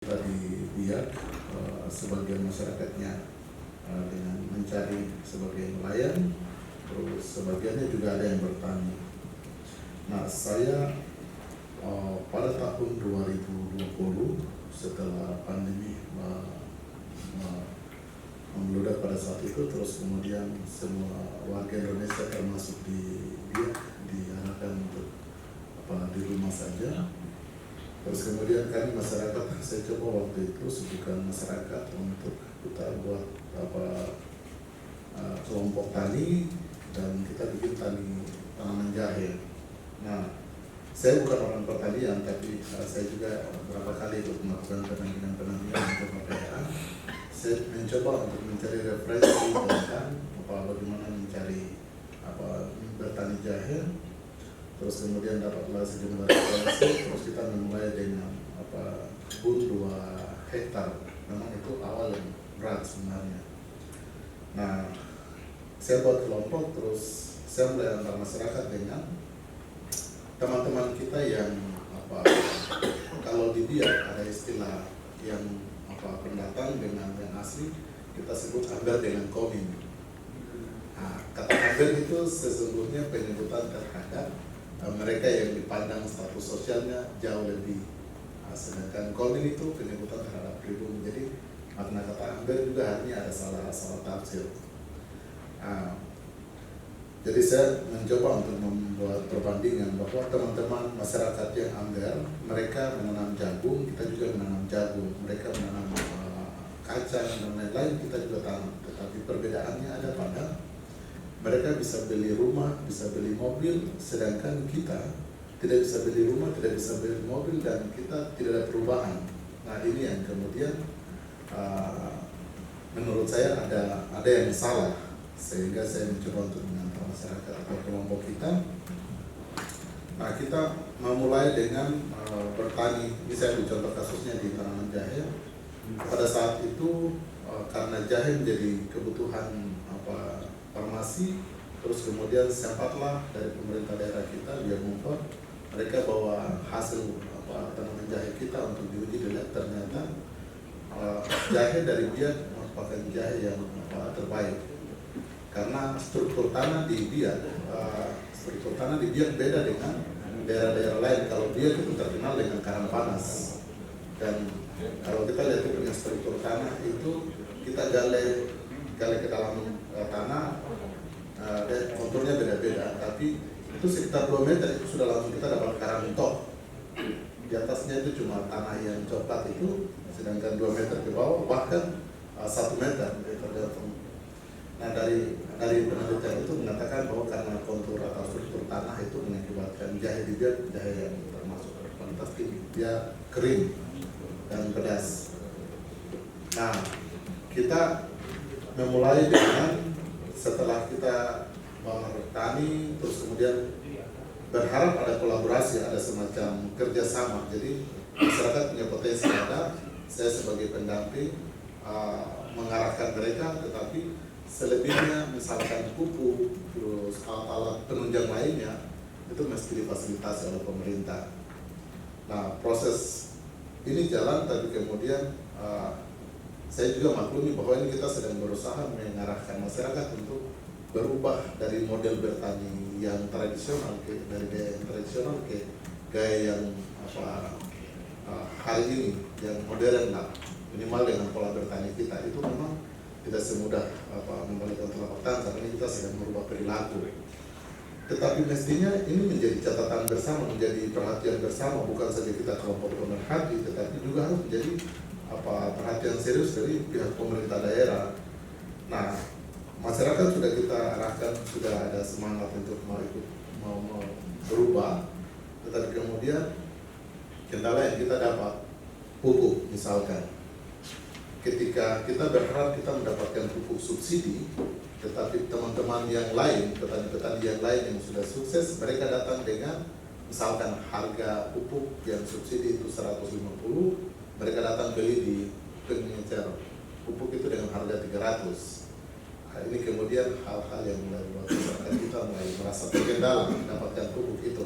Di Biak, sebagian masyarakatnya dengan mencari sebagai nelayan, terus sebagiannya juga ada yang bertani. Nah, saya pada tahun 2020 setelah pandemi membludak pada saat itu, terus kemudian semua warga Indonesia termasuk di Biak diarahkan untuk di rumah saja. Terus kemudian kami masyarakat, saya coba waktu itu sebutkan masyarakat untuk kita buat kelompok tani dan kita bikin tanaman jahe. Nah, saya bukan orang pertanian, tapi saya juga beberapa kali ikut melakukan pendampingan untuk kekayaan. Saya mencoba untuk mencari referensi tentang bagaimana mencari bertani jahe. Terus kemudian dapatlah sejumlah referensi, terus kita memulai dengan kebun 2 hektar. Memang itu awal yang berat sebenarnya. Nah, saya buat kelompok, terus saya mulai antar masyarakat dengan teman-teman kita yang kalau di Biak ada istilah yang pendatang dengan yang asli, kita sebut amber dengan komin. Nah, kata amber itu sesungguhnya penyebutan terhadap mereka yang dipandang status sosialnya jauh lebih, sedangkan komin itu penyebutan terhadap pribumi. Jadi makna kata amber juga artinya ada salah tafsir. Jadi saya mencoba untuk membuat perbandingan bahwa teman-teman masyarakat yang amber, mereka menanam jagung, kita juga menanam jagung, mereka menanam kacang dan lain-lain, kita juga tanam. Tetapi perbedaannya ada pada mereka bisa beli rumah, bisa beli mobil, sedangkan kita tidak bisa beli rumah, tidak bisa beli mobil, dan kita tidak ada perubahan. Nah, ini yang kemudian menurut saya ada yang salah, sehingga saya mencoba untuk mengantar masyarakat atau kelompok kita. Nah, kita memulai dengan bertani. Ini saya contoh kasusnya di tanaman jahe. Pada saat itu karena jahe menjadi kebutuhan farmasi, terus kemudian sempatlah dari pemerintah daerah kita, dia ngumpul, mereka bawa hasil tanaman jahe kita untuk diuji, dilihat ternyata jahe dari Biak merupakan jahe yang terbaik, karena struktur tanah di Biak beda dengan daerah-daerah lain. Kalau Biak itu terkenal dengan karang panas, dan kalau kita lihat punya struktur tanah itu, kita gali ke dalam tanah, dan konturnya beda-beda, tapi itu sekitar 2 meter itu sudah langsung kita dapat karang tok. Di atasnya itu cuma tanah yang coklat itu, sedangkan 2 meter ke bawah bahkan 1 meter tergantung. Nah, dari penelitian itu mengatakan bahwa karena kontur atau struktur tanah itu mengakibatkan jahe di Biak, jahe yang termasuk kualitas tinggi, dia kering dan pedas. Nah, kita memulai dengan setelah kita bertani, terus kemudian berharap ada kolaborasi, ada semacam kerjasama. Jadi masyarakat punya potensi ada, saya sebagai pendamping mengarahkan mereka, tetapi selebihnya misalkan pupuk, terus alat-alat penunjang lainnya itu mesti difasilitasi oleh pemerintah. Nah, proses ini jalan, tapi kemudian saya juga maklumi bahwa ini kita sedang berusaha mengarahkan masyarakat untuk berubah dari model bertani yang tradisional dari gaya yang tradisional ke gaya yang hari ini yang modern lah, minimal dengan pola bertani kita itu memang tidak semudah membalikan telapak tangan, karena kita sedang merubah perilaku. Tetapi mestinya ini menjadi catatan bersama, menjadi perhatian bersama, bukan saja kita kelompok pemerhati, tetapi juga harus menjadi perhatian serius dari pihak pemerintah daerah. Nah, masyarakat sudah kita arahkan, sudah ada semangat untuk mau berubah, tetapi kemudian kendala yang kita dapat pupuk misalkan. Ketika kita berharap kita mendapatkan pupuk subsidi, tetapi teman-teman yang lain, petani-petani yang lain yang sudah sukses, mereka datang dengan misalkan harga pupuk yang subsidi itu 150, mereka datang beli di pengecer pupuk itu dengan harga 300. Nah, ini kemudian hal-hal yang mulai membuat masyarakat kita mulai merasa terkendala mendapatkan pupuk itu.